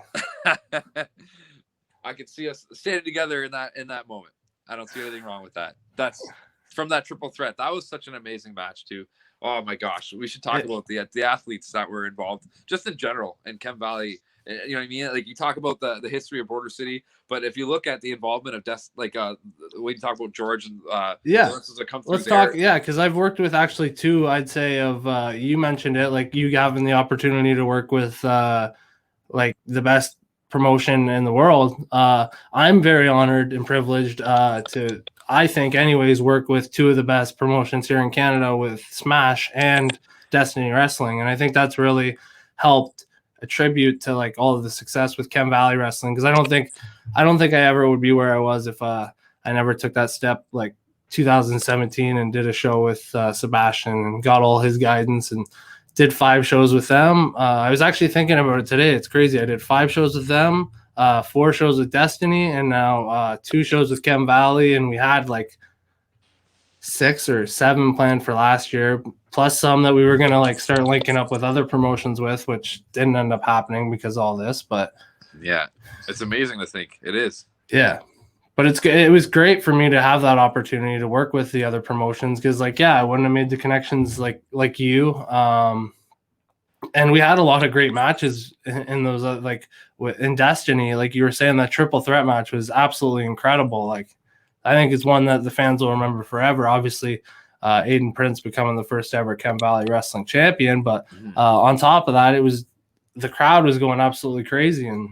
I could see us standing together in that moment. I don't see anything wrong with that. That's from that triple threat. That was such an amazing match too. Oh my gosh, we should talk about the athletes that were involved, just in general, in Chem Valley. You know what I mean? Like you talk about the history of Border City, but if you look at the involvement of when you talk about George and let's talk. Yeah, because I've worked with actually two. I'd say of you mentioned it, like you having the opportunity to work with like the best promotion in the world. I'm very honored and privileged to, I think, anyways, work with two of the best promotions here in Canada with Smash and Destiny Wrestling, and I think that's really helped attribute to like all of the success with Chem Valley Wrestling, because I don't think I ever would be where I was if I never took that step like 2017 and did a show with Sebastian and got all his guidance and did 5 shows with them. I was actually thinking about it today. It's crazy. I did 5 shows with them, 4 shows with Destiny, and now 2 shows with Chem Valley, and we had like 6 or 7 planned for last year, plus some that we were going to like start linking up with other promotions with, which didn't end up happening because of all this. But yeah, it's amazing to think. It is. Yeah. But it was great for me to have that opportunity to work with the other promotions, because like, yeah, I wouldn't have made the connections like you. And we had a lot of great matches in those, like in Destiny, like you were saying, that triple threat match was absolutely incredible. Like, I think it's one that the fans will remember forever. Obviously, Aiden Prince becoming the first ever Chem Valley Wrestling champion. But on top of that, the crowd was going absolutely crazy. And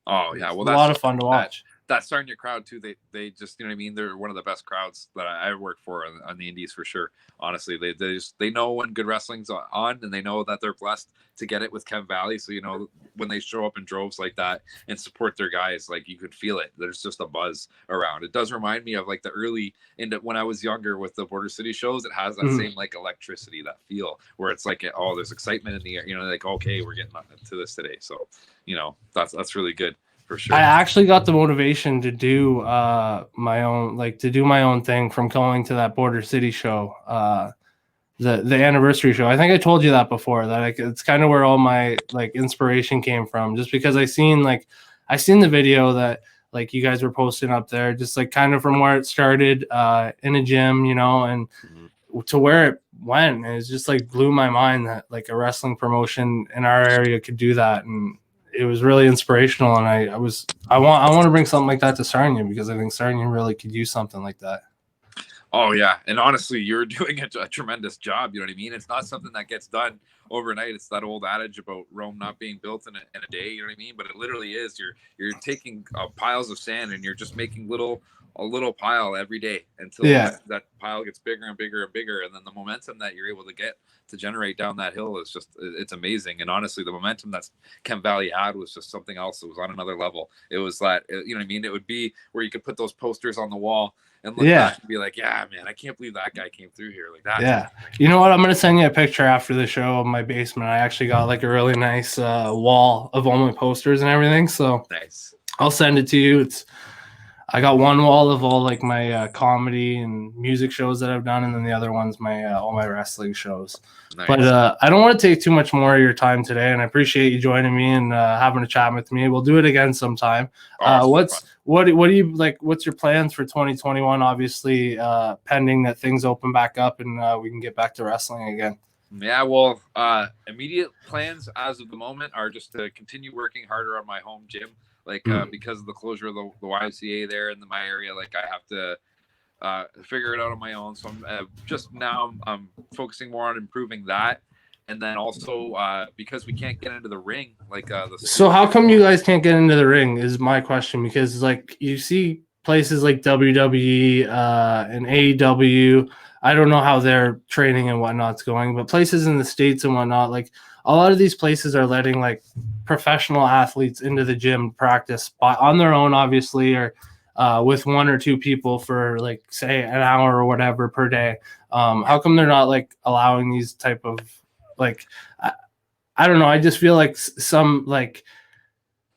oh, yeah. Well, that's a lot of fun to watch. That Sarnia crowd too, they just, you know what I mean, they're one of the best crowds that I work for on the indies for sure. Honestly, they know when good wrestling's on, and they know that they're blessed to get it with Chem Valley. So, you know, when they show up in droves like that and support their guys, like you could feel it. There's just a buzz around. It does remind me of like the early when I was younger with the Border City shows. It has that same like electricity, that feel where it's like, oh, there's excitement in the air, you know, like, okay, we're getting to this today. So, you know, that's really good. For sure. I actually got the motivation to do my own thing from going to that Border City show, the anniversary show. I think I told you that before, that it's kind of where all my like inspiration came from, just because I seen the video that like you guys were posting up there, just like kind of from where it started in a gym, you know, and to where it went. It just like blew my mind that like a wrestling promotion in our area could do that. And it was really inspirational, and I want to bring something like that to Sarnia, because I think Sarnia really could use something like that. Oh yeah, and honestly, you're doing a tremendous job. You know what I mean? It's not something that gets done overnight. It's that old adage about Rome not being built in a day. You know what I mean? But it literally is. You're taking piles of sand, and you're just making a little pile every day until that pile gets bigger and bigger and bigger, and then the momentum that you're able to get to generate down that hill is just, it's amazing. And honestly, the momentum that Chem Valley had was just something else. It was on another level. It was that, you know what I mean? It would be where you could put those posters on the wall and look back and be like, yeah, man, I can't believe that guy came through here like that. Yeah. You know what? I'm going to send you a picture after the show of my basement. I actually got like a really nice wall of all my posters and everything. So nice. I'll send it to you. I got one wall of all like my comedy and music shows that I've done, and then the other one's my all my wrestling shows. Nice. But I don't want to take too much more of your time today, and I appreciate you joining me and having a chat with me. We'll do it again sometime. What do you like? What's your plans for 2021? Obviously, pending that things open back up and we can get back to wrestling again. Yeah, well, immediate plans as of the moment are just to continue working harder on my home gym. Like, because of the closure of the YMCA there in my area, like I have to figure it out on my own. So I'm focusing more on improving that. And then also because we can't get into the ring, like So how come you guys can't get into the ring is my question, because like you see places like WWE and AEW, I don't know how their training and whatnot's going, but places in the States and whatnot, like a lot of these places are letting like professional athletes into the gym practice on their own, obviously, or with one or two people for like say an hour or whatever per day. How come they're not like allowing these type of like I don't know. I just feel like some like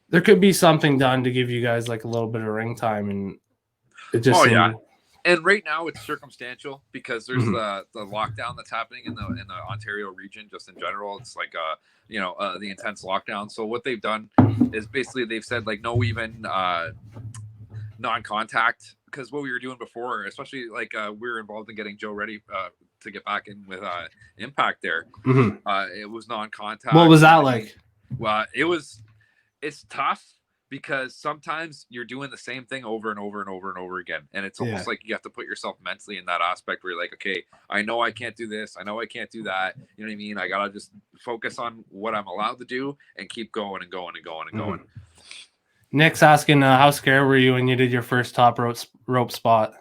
there could be something done to give you guys like a little bit of ring time, and it just yeah. And right now it's circumstantial because there's the lockdown that's happening in the Ontario region. Just in general, it's like the intense lockdown. So what they've done is basically they've said like no even non-contact, because what we were doing before, especially like we were involved in getting Joe ready to get back in with Impact there. It was non-contact. What was that like? Well, it's tough because sometimes you're doing the same thing over and over and over and over again. And it's almost like you have to put yourself mentally in that aspect where you're like, okay, I know I can't do this. I know I can't do that. You know what I mean? I got to just focus on what I'm allowed to do and keep going and going and going and going. Nick's asking, how scared were you when you did your first top rope spot?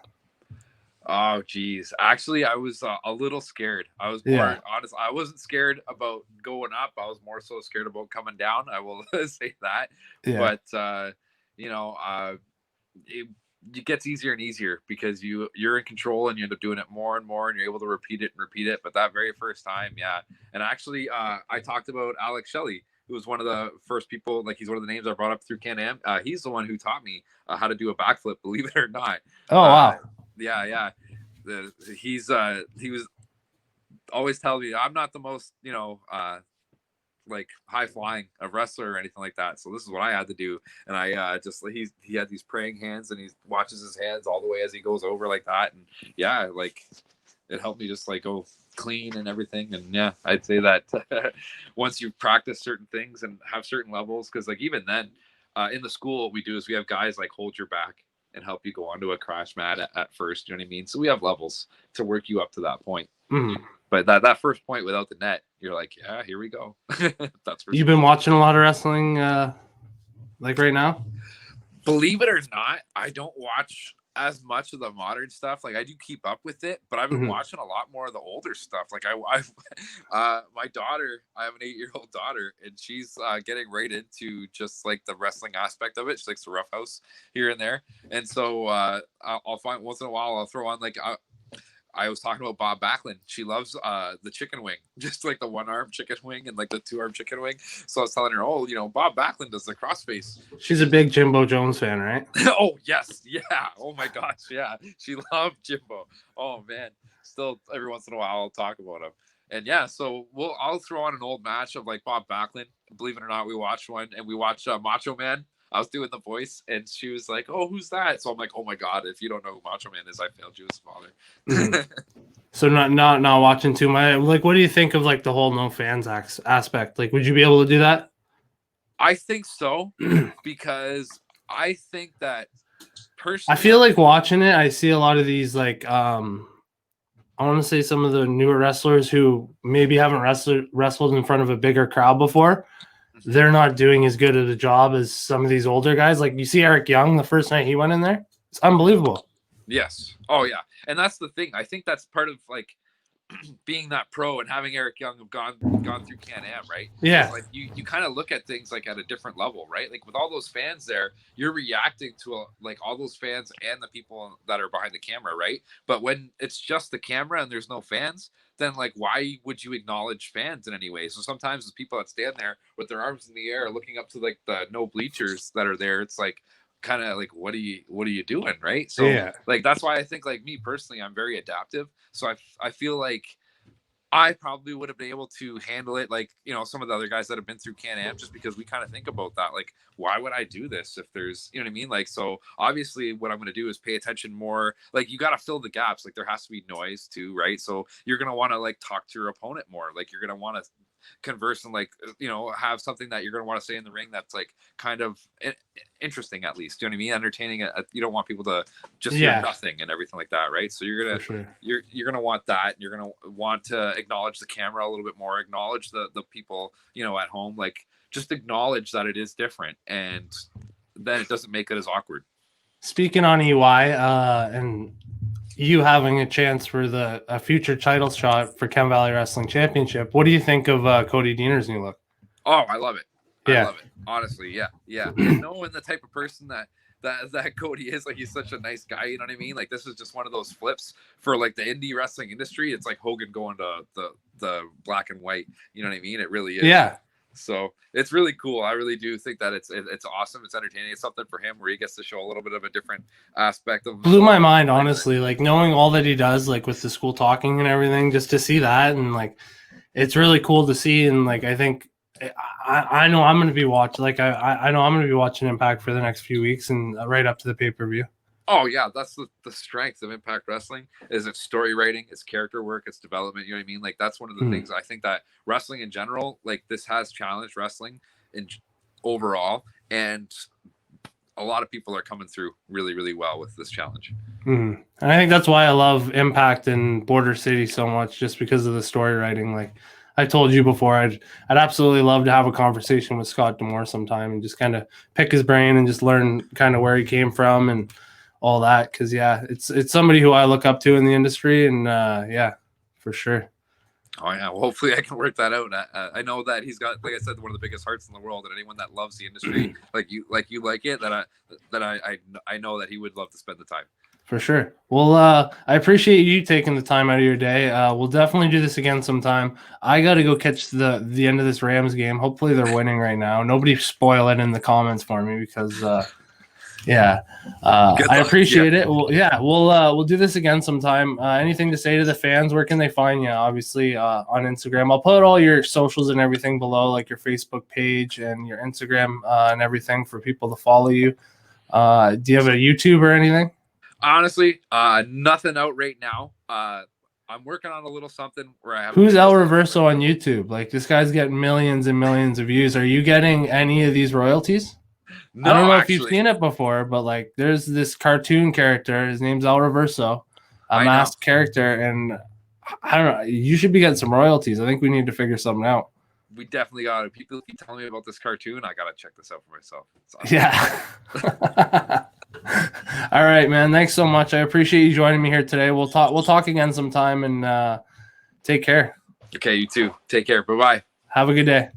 Oh, geez. Actually, I was a little scared. I was more honest. I wasn't scared about going up. I was more so scared about coming down. I will say that. Yeah. But, it gets easier and easier because you're in control and you end up doing it more and more and you're able to repeat it. But that very first time, yeah. And actually, I talked about Alex Shelley, who was one of the first people, like he's one of the names I brought up through Can-Am. He's the one who taught me how to do a backflip, believe it or not. Oh, wow. Yeah. He was always telling me I'm not the most, like high flying a wrestler or anything like that. So this is what I had to do. And I he had these praying hands and he watches his hands all the way as he goes over like that. And yeah, like it helped me just like go clean and everything. And yeah, I'd say that once you practice certain things and have certain levels, because like even then in the school, what we do is we have guys like hold your back and help you go onto a crash mat at first. You know what I mean? So we have levels to work you up to that point. But that first point without the net, you're like, yeah, here we go. That's for You've been watching a lot of wrestling like right now? Believe it or not, I don't watch as much of the modern stuff. Like I do keep up with it, but I've been watching a lot more of the older stuff. Like my daughter, I have an 8-year-old daughter, and she's getting right into just like the wrestling aspect of it. She likes to roughhouse here and there, and so I'll find once in a while I'll throw on like I was talking about Bob Backlund. She loves the chicken wing, just like the 1-arm chicken wing and like the 2-arm chicken wing. So I was telling her, Bob Backlund does the crossface. She's a big Jimbo Jones fan, right? Oh, yes. Yeah. Oh, my gosh. Yeah. She loved Jimbo. Oh, man. Still, every once in a while, I'll talk about him. And yeah, so I'll throw on an old match of like Bob Backlund. Believe it or not, we watched one, and we watched Macho Man. I was doing the voice, and she was like, "Oh, who's that?" So I'm like, "Oh my god, if you don't know who Macho Man is, I failed you as a father." So not watching too much. Like, what do you think of like the whole no fans aspect? Like, would you be able to do that? I think so, because I think that personally, I feel like watching it, I see a lot of these like I want to say some of the newer wrestlers who maybe haven't wrestled in front of a bigger crowd before. They're not doing as good of a job as some of these older guys. Like you see Eric Young the first night he went in there. It's unbelievable. Yes. Oh yeah. And that's the thing. I think that's part of like being that pro and having Eric Young have gone through Can-Am, right? Yeah. Like you kind of look at things like at a different level, right? Like with all those fans there, you're reacting to like all those fans and the people that are behind the camera, right? But when it's just the camera and there's no fans, then like why would you acknowledge fans in any way? So sometimes the people that stand there with their arms in the air looking up to like the no bleachers that are there, it's like kind of like what are you doing, right? So yeah, like that's why I think like me personally, I'm very adaptive. So I feel like I probably would have been able to handle it like, some of the other guys that have been through Can-Am, just because we kind of think about that. Like, why would I do this if there's, you know what I mean? Like, so obviously what I'm going to do is pay attention more. Like, you got to fill the gaps. Like, there has to be noise too, right? So you're going to want to like talk to your opponent more. Like, you're going to want to converse and like, have something that you're going to want to say in the ring that's like kind of interesting, at least. You know what I mean? Entertaining. You don't want people to just hear nothing and everything like that, right? So you're gonna want that. You're gonna want to acknowledge the camera a little bit more, acknowledge the people at home, like just acknowledge that it is different, and then it doesn't make it as awkward. Speaking on EY, and you having a chance for a future title shot for Chem Valley Wrestling Championship. What do you think of Cody Deaner's new look? Oh, I love it. Yeah. I love it. Honestly, yeah. And knowing the type of person that Cody is, like, he's such a nice guy, you know what I mean? Like, this is just one of those flips for like the indie wrestling industry. It's like Hogan going to the black and white, you know what I mean? It really is. Yeah. So it's really cool. I really do think that it's awesome. It's entertaining. It's something for him where he gets to show a little bit of a different aspect of. Blew my mind, honestly. Like, knowing all that he does, like with the school talking and everything, just to see that, and like, it's really cool to see. And like, I think I know I'm going to be watching. Like, I know I'm going to be watching Impact for the next few weeks and right up to the pay-per-view. Oh yeah, that's the strength of Impact Wrestling is its story writing, its character work, its development. You know what I mean? Like, that's one of the things I think that wrestling in general, like, this has challenged wrestling in overall, and a lot of people are coming through really, really well with this challenge. And I think that's why I love Impact and Border City so much, just because of the story writing. Like I told you before, I'd absolutely love to have a conversation with Scott D'Amore sometime and just kind of pick his brain and just learn kind of where he came from and all that, because it's somebody who I look up to in the industry, and for sure. Oh yeah, well, hopefully I can work that out. I know that he's got, like I said, one of the biggest hearts in the world, and anyone that loves the industry like you like it, I know that he would love to spend the time. For sure. Well, I appreciate you taking the time out of your day. We'll definitely do this again sometime. I got to go catch the end of this Rams game. Hopefully they're winning right now. Nobody spoil it in the comments for me, because I appreciate it. We'll do this again sometime. Anything to say to the fans? Where can they find you? Obviously on Instagram. I'll put all your socials and everything below, like your Facebook page and your Instagram and everything for people to follow you. Do you have a YouTube or anything? Honestly, nothing out right now. I'm working on a little something where I have. Who's El Reverso on YouTube? Like, this guy's getting millions and millions of views. Are you getting any of these royalties? No, I don't know actually, if you've seen it before, but like, there's this cartoon character. His name's El Reverso, a masked character, and I don't know. You should be getting some royalties. I think we need to figure something out. We definitely got it. People keep telling me about this cartoon. I gotta check this out for myself. Awesome. Yeah. All right, man. Thanks so much. I appreciate you joining me here today. We'll talk again sometime, and take care. Okay, you too. Take care. Bye-bye. Have a good day.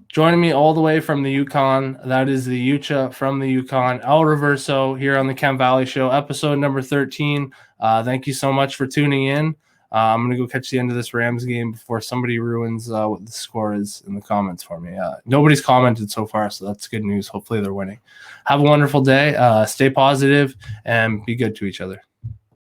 Joining me all the way from the Yukon, that is the Yucha from the Yukon, El Reverso, here on the Chem Valley Show, episode number 13. Thank you so much for tuning in. I'm going to go catch the end of this Rams game before somebody ruins what the score is in the comments for me. Nobody's commented so far, so that's good news. Hopefully they're winning. Have a wonderful day. Stay positive and be good to each other.